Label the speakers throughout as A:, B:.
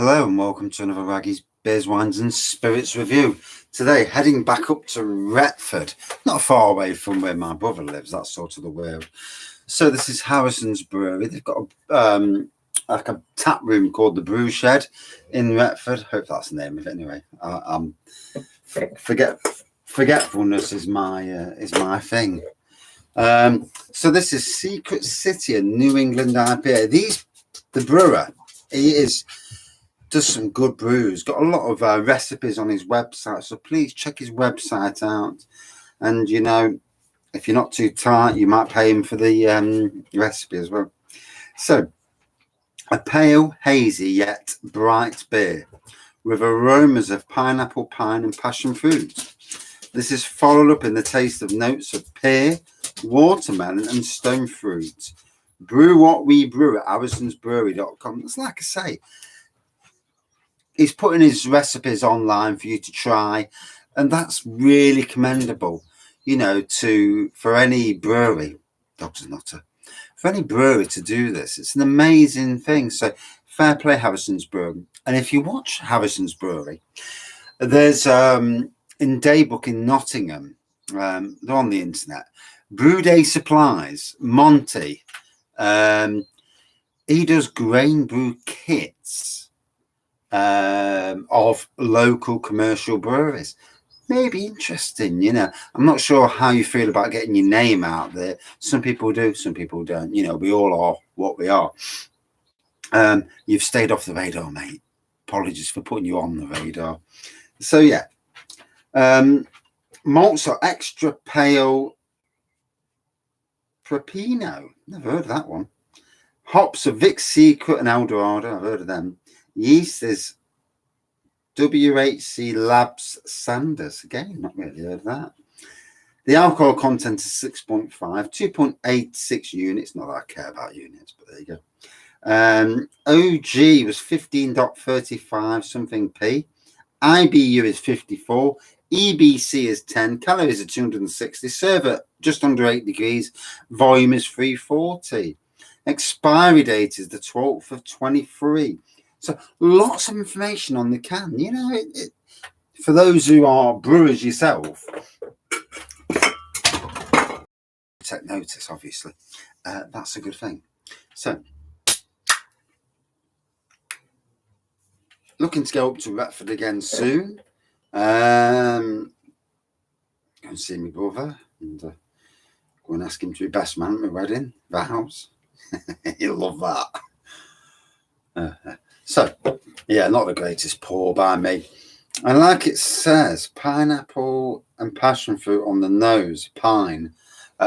A: Hello and welcome to another Wraggy's Beers, Wines and Spirits review. Today, heading back up to Retford, not far away from where my brother lives, that's sort of the world. So this is Harrisons Brewery. They've got like a tap room called the Brew Shed in Retford. Hope that's the name of it anyway. Forgetfulness is my thing. So this is Secret City, a New England IPA. The brewer, does some good brews, got a lot of recipes on his website, so please check his website out. And you know, if you're not too tight, you might pay him for the recipe as well. So a pale, hazy yet bright beer with aromas of pineapple, pine and passion fruit. This is followed up in the taste of notes of pear, watermelon and stone fruit. Brew what we brew at harrisonsbrewery.com. It's like I say, he's putting his recipes online for you to try, and that's really commendable. You know, for any brewery, for any brewery to do this, it's an amazing thing. So fair play, Harrisons Brewery. And if you watch Harrisons Brewery, there's in Daybook in Nottingham, they're on the internet. Brew Day Supplies, Monty. He does grain brew kits of local commercial breweries. Maybe interesting, you know. I'm not sure how you feel about getting your name out there. Some people do, some people don't. You know, we all are what we are. You've stayed off the radar, mate. Apologies for putting you on the radar. So yeah, malts are extra pale Prepino. Never heard of that one. Hops are Vic Secret and Eldorado. I've heard of them. Yeast is WHC Labs Sanders. Again, not really heard of that. The alcohol content is 6.5, 2.86 units. Not that I care about units, but there you go. OG was 15.35 something P. IBU is 54. EBC is 10. Calories are 260. Serve at just under 8 degrees. Volume is 340. Expiry date is the 12th of 23. So lots of information on the can. You know, for those who are brewers yourself, take notice, obviously. That's a good thing. So, looking to go up to Retford again soon. Go and see my brother and go and ask him to be best man at my wedding, vows. He'll love that. So, yeah, not the greatest pour by me. And like it says, pineapple and passion fruit on the nose, pine.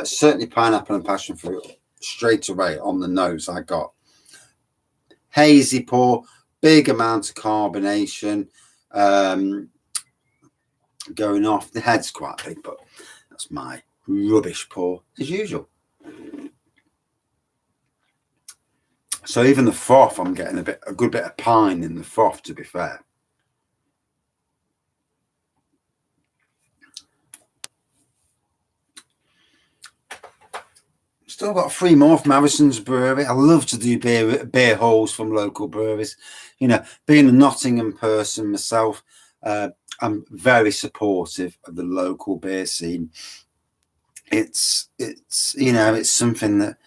A: Certainly pineapple and passion fruit straight away on the nose I got. Hazy pour, big amount of carbonation going off. The head's quite big, but that's my rubbish pour as usual. So even the froth, I'm getting a good bit of pine in the froth, to be fair. Still got 3 more from Harrisons Brewery. I love to do beer hauls from local breweries. You know, being a Nottingham person myself, I'm very supportive of the local beer scene. It's you know, it's something that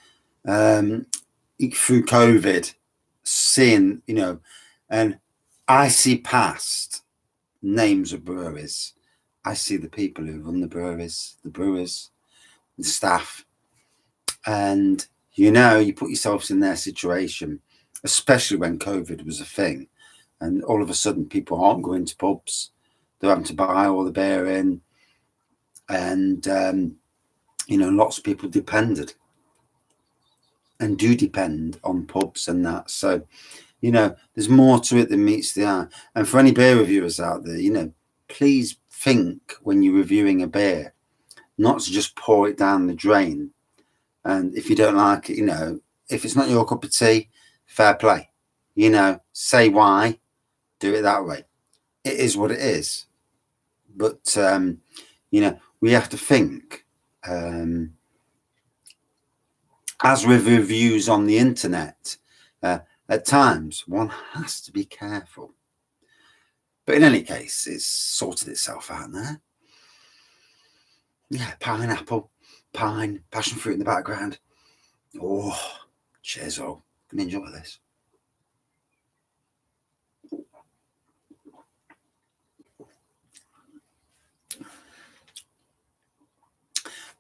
A: through COVID, seeing, you know, and I see past names of breweries. I see the people who run the breweries, the brewers, the staff. And, you know, you put yourselves in their situation, especially when COVID was a thing. And all of a sudden, people aren't going to pubs. They're having to buy all the beer in. And, you know, lots of people depended and do depend on pubs and that. So, you know, there's more to it than meets the eye. And for any beer reviewers out there, you know, please think when you're reviewing a beer, not to just pour it down the drain. And if you don't like it, you know, if it's not your cup of tea, fair play. You know, say why, do it that way. It is what it is. But, you know, we have to think. As with reviews on the internet, At times, one has to be careful. But in any case, it's sorted itself out there. Yeah, pineapple, pine, passion fruit in the background. Oh, cheers all. Can enjoy this.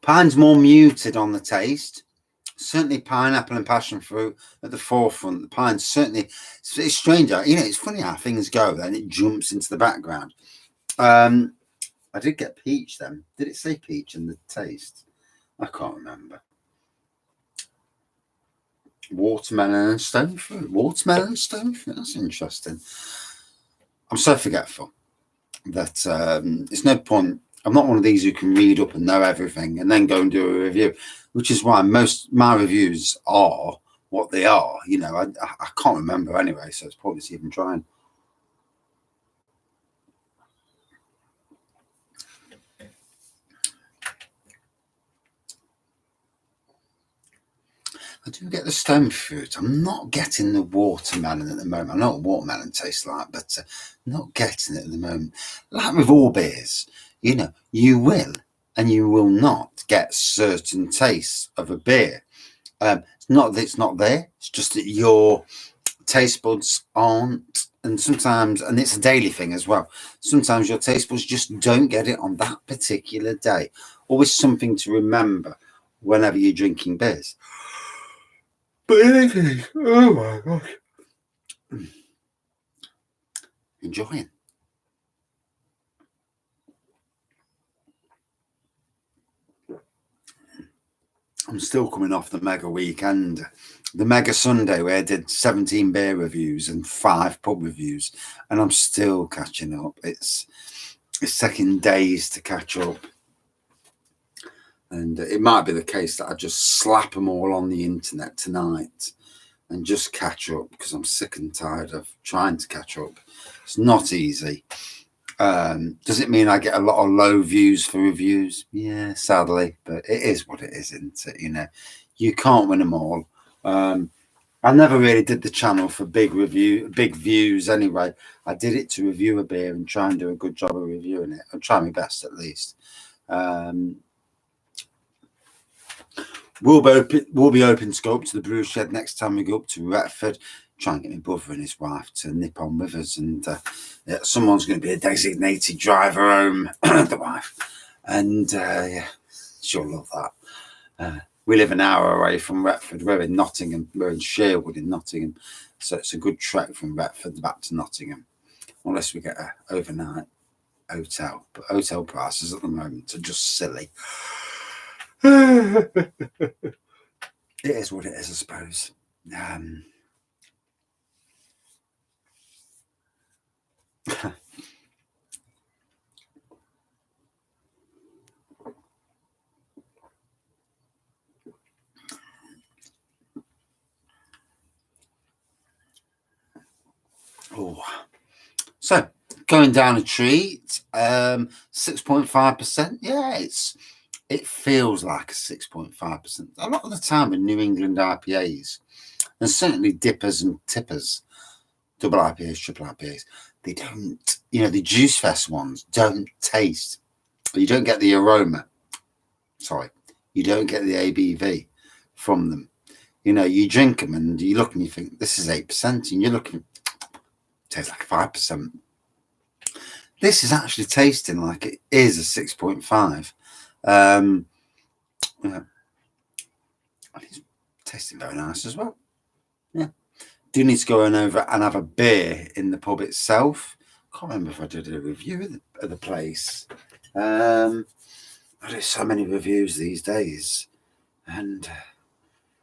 A: Pine's more muted on the taste. Certainly pineapple and passion fruit at the forefront. The pine's certainly, it's strange. You know, it's funny how things go, then it jumps into the background. I did get peach then. Did it say peach in the taste? I can't remember. Watermelon and stone fruit. Watermelon and stone fruit. That's interesting. I'm so forgetful that it's no point. I'm not one of these who can read up and know everything and then go and do a review, which is why most my reviews are what they are. You know, I can't remember anyway, so it's pointless even trying. I do get the stone fruit. I'm not getting the watermelon at the moment. I know what watermelon tastes like, but not getting it at the moment. Like with all beers, you know, you will and you will not get certain tastes of a beer. It's not that it's not there. It's just that your taste buds aren't. And sometimes, and it's a daily thing as well, sometimes your taste buds just don't get it on that particular day. Always something to remember whenever you're drinking beers. But anything, oh my gosh. Enjoying. I'm still coming off the mega weekend, the mega Sunday where I did 17 beer reviews and 5 pub reviews, and I'm still catching up. It's taking days to catch up. And it might be the case that I just slap them all on the internet tonight and just catch up because I'm sick and tired of trying to catch up. It's not easy. Does it mean I get a lot of low views for reviews? Yeah, sadly, but it is what it is, isn't it? You know, you can't win them all. I never really did the channel for big views anyway. I did it to review a beer and try and do a good job of reviewing it. I'll try my best at least. We'll be open to go up to the brew shed next time we go up to Retford. Try and get my brother and his wife to nip on with us, and someone's going to be a designated driver home, the wife, and yeah, she'll love that. We live an hour away from Retford. We're in Nottingham. We're in Sherwood in Nottingham, so it's a good trek from Retford back to Nottingham, unless we get an overnight hotel. But hotel prices at the moment are just silly. It is what it is, I suppose. Oh, so going down a treat, 6.5%. Yeah, it feels like a 6.5%. A lot of the time in New England IPAs, and certainly dippers and tippers, double IPAs, triple IPAs, they don't, you know, the Juice Fest ones don't taste. You don't get the aroma. Sorry, you don't get the ABV from them. You know, you drink them and you look and you think, this is 8%, and you're looking, tastes like 5%. This is actually tasting like it is a 6.5. Yeah. It's tasting very nice as well. Yeah. Do need to go on over and have a beer in the pub itself. Can't remember if I did a review of the place. I do so many reviews these days, and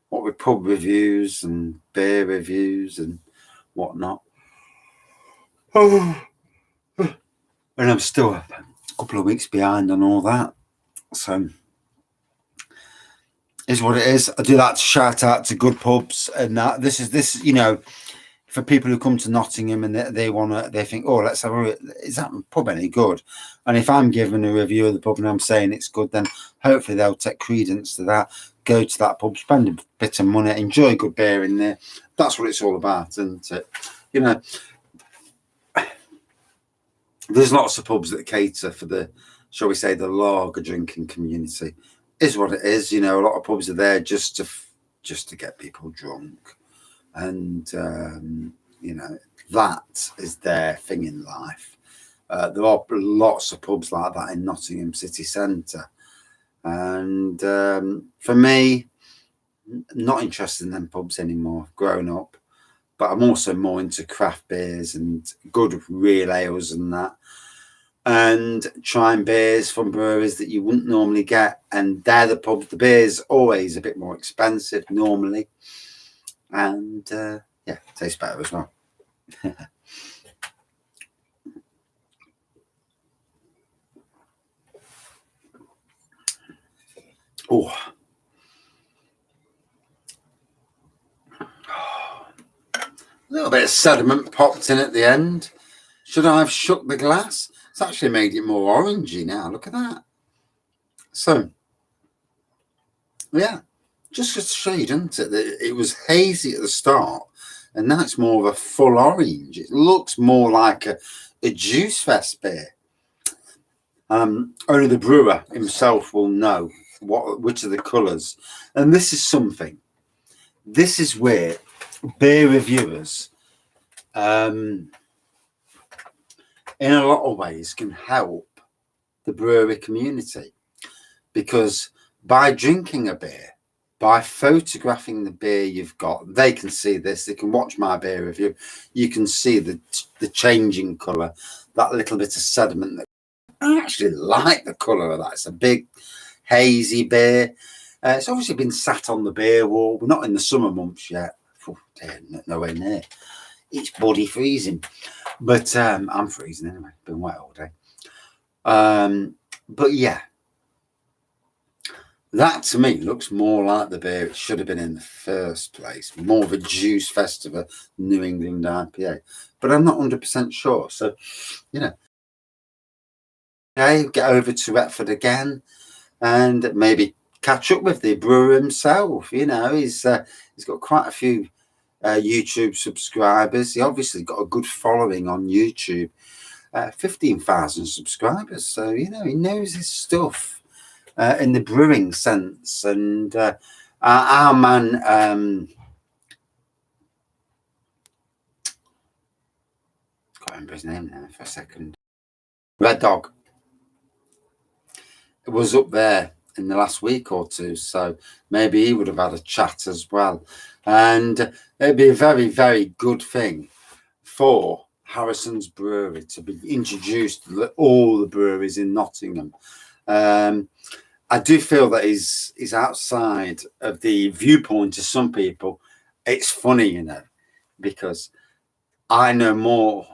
A: what with pub reviews and beer reviews and whatnot. Oh, and I'm still a couple of weeks behind on all that. So is what it is. I do that to shout out to good pubs, and that this is you know, for people who come to Nottingham and they think, oh, let's have is that pub any good? And if I'm giving a review of the pub and I'm saying it's good, then hopefully they'll take credence to that. go to that pub, spend a bit of money, enjoy good beer in there. That's what it's all about, isn't it? You know, there's lots of pubs that cater for the, shall we say, the lager drinking community. Is what it is. You know, a lot of pubs are there just to get people drunk, and you know, that is their thing in life. There are lots of pubs like that in Nottingham city centre, and for me, not interested in them pubs anymore. Growing up, but I'm also more into craft beers and good real ales and that, and trying beers from breweries that you wouldn't normally get. And they're the pubs. The beer's always a bit more expensive normally, and yeah, tastes better as well. Oh. A little bit of sediment popped in at the end. Should I have shook the glass? It's actually made it more orangey now. Look at that. So, yeah, just a shade, isn't it? It was hazy at the start, and now it's more of a full orange. It looks more like a juice fest beer. Only the brewer himself will know which are the colours. And this is something. This is where beer reviewers, in a lot of ways, can help the brewery community, because by drinking a beer, by photographing the beer you've got, they can see this. They can watch my beer review. You can see the changing colour, that little bit of sediment. I actually like the colour of that. It's a big hazy beer. It's obviously been sat on the beer wall. We're not in the summer months yet. Oh, dear, nowhere near. It's bloody freezing. But I'm freezing anyway. Been wet all day. But yeah, that to me looks more like the beer it should have been in the first place. More of a juice festival, New England IPA. But I'm not 100% sure. So, you know, okay, get over to Retford again and maybe catch up with the brewer himself. You know, he's got quite a few YouTube subscribers. He obviously got a good following on YouTube. 15,000 subscribers. So, you know, he knows his stuff in the brewing sense. And our man, can't remember his name now for a second. Red Dog was up there in the last week or two. So maybe he would have had a chat as well. And it'd be a very, very good thing for Harrisons Brewery to be introduced to all the breweries in Nottingham. I do feel that he's outside of the viewpoint of some people. It's funny, you know, because I know more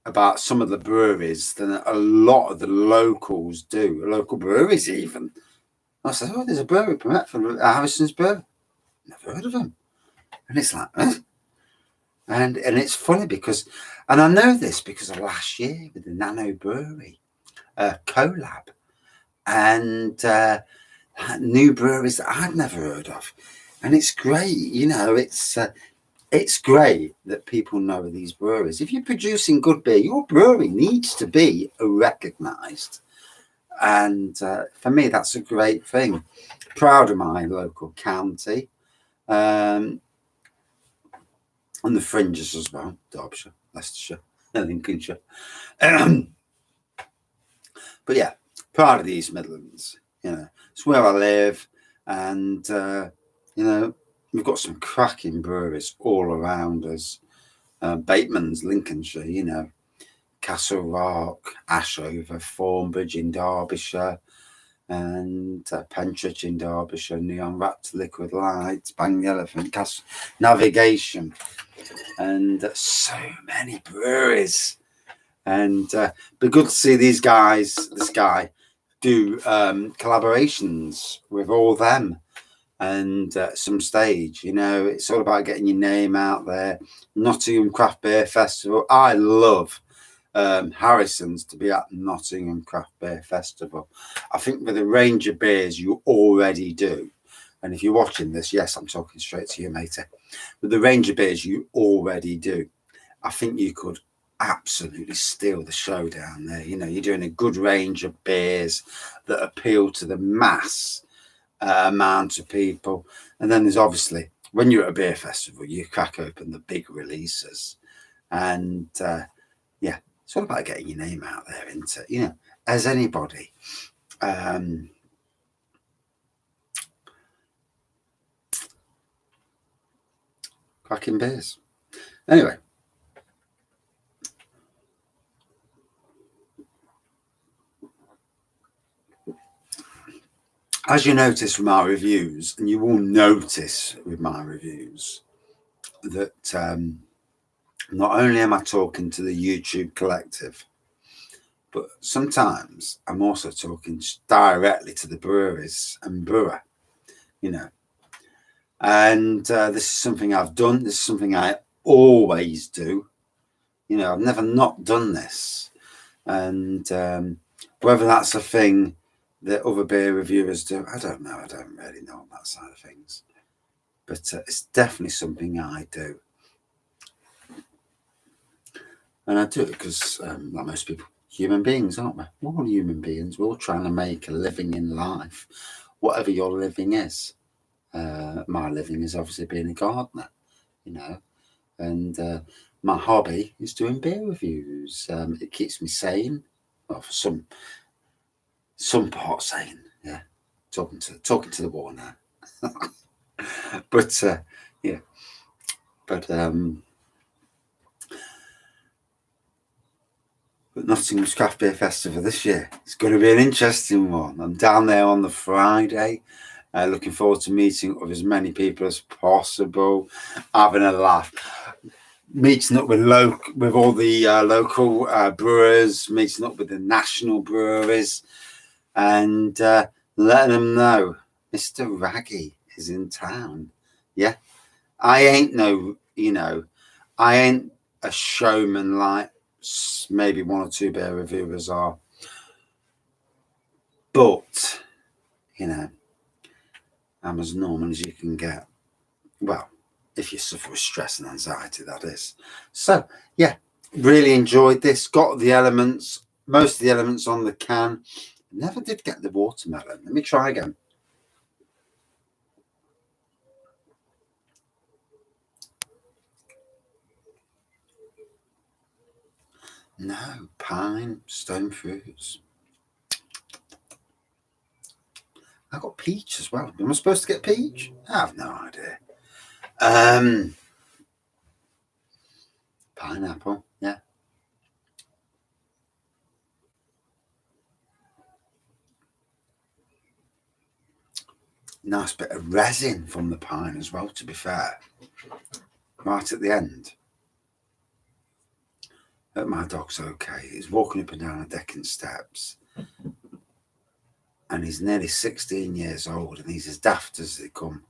A: about some of the breweries than a lot of the locals do, local breweries even. I said, oh, there's a brewery permit for Harrisons Brewery. Never heard of them. And it's like, huh? And it's funny because, and I know this because of last year with the Nano Brewery collab, and new breweries that I'd never heard of. And it's great, you know, it's great that people know these breweries. If you're producing good beer, your brewery needs to be recognised. And for me, that's a great thing. Proud of my local county. And the fringes as well, Derbyshire, Leicestershire, Lincolnshire. But yeah, proud of the East Midlands. You know, it's where I live, and you know, we've got some cracking breweries all around us. Bateman's, Lincolnshire, you know, Castle Rock, Ashover, Thornbridge in Derbyshire, and Pentridge in Derbyshire, Neon Rat to Liquid Lights, Bang the Elephant, Navigation, and so many breweries. And be good to see these guys, this guy, do collaborations with all them, and some stage. You know, it's all about getting your name out there. Nottingham Craft Beer Festival. I love Harrisons to be at Nottingham Craft Beer Festival. I think with the range of beers you already do, And if you're watching this, yes, I'm talking straight to you, matey. With the range of beers you already do, I think you could absolutely steal the show down there. You know, you're doing a good range of beers that appeal to the mass amount of people. And then there's obviously, when you're at a beer festival, you crack open the big releases. And yeah, it's all about getting your name out there, isn't it? You know, as anybody. Cracking beers. Anyway. As you notice from our reviews, and you will notice with my reviews, that not only am I talking to the YouTube collective, but sometimes I'm also talking directly to the breweries and brewer, you know. And this is something I've done. This is something I always do. You know, I've never not done this. And whether that's a thing that other beer reviewers do, I don't know. I don't really know on that side of things. But it's definitely something I do. And I do it because, like most people, human beings, aren't we? We're all human beings. We're all trying to make a living in life, whatever your living is. My living is obviously being a gardener, you know, and my hobby is doing beer reviews. It keeps me sane. Well, for some part sane, yeah. Talking to the wall now. But yeah, but Nottingham's Craft Beer Festival this year, it's going to be an interesting one. I'm down there on the Friday, looking forward to meeting with as many people as possible, having a laugh, meeting up with all the local brewers, meeting up with the national breweries, and letting them know Mr. Wraggy is in town. Yeah, I ain't I ain't a showman like maybe one or two beer reviewers are, but you know, I'm as normal as you can get. Well, if you suffer with stress and anxiety, that is. So yeah, really enjoyed this. Got the elements, most of the elements on the can. Never did get the watermelon. Let me try again. No, pine, stone fruits. I got peach as well. Am I supposed to get peach? I have no idea. Pineapple, yeah. Nice bit of resin from the pine as well, to be fair. Right at the end. But my dog's okay. He's walking up and down the decking steps. And he's nearly 16 years old, and he's as daft as they come.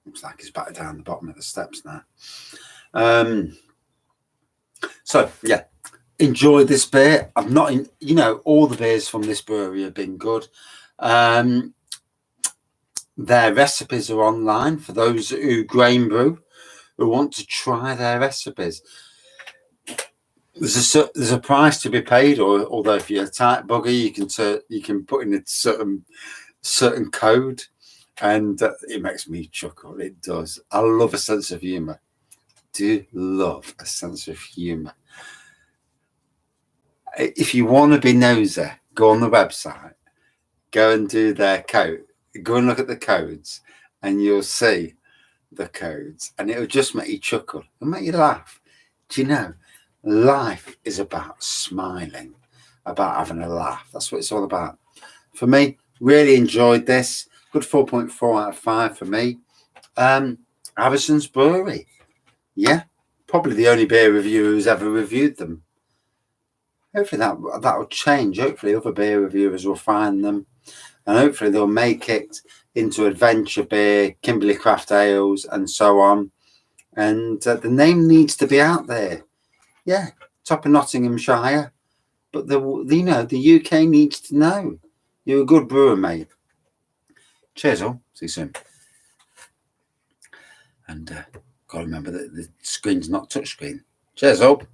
A: Looks like he's back down the bottom of the steps now. So, yeah, enjoyed this beer. I've not, you know, all the beers from this brewery have been good. Their recipes are online for those who grain brew, who want to try their recipes. There's a price to be paid, although if you're a tight bugger, you can put in a certain code, and it makes me chuckle. It does. I love a sense of humour. Do love a sense of humour. If you want to be nosy, go on the website, go and do their code, go and look at the codes, and you'll see the codes, and it'll just make you chuckle. It'll make you laugh. Do you know? Life is about smiling, about having a laugh. That's what it's all about. For me, really enjoyed this. Good 4.4 out of 5 for me. Harrisons Brewery. Yeah, probably the only beer reviewer who's ever reviewed them. Hopefully that'll change. Hopefully other beer reviewers will find them, and hopefully they'll make it into adventure beer, Kimberley Craft Ales, and so on. And the name needs to be out there. Yeah, top of Nottinghamshire, but the UK needs to know. You're a good brewer, mate. Cheers all. See you soon. And got to remember that the screen's not touchscreen. Cheers, Hope.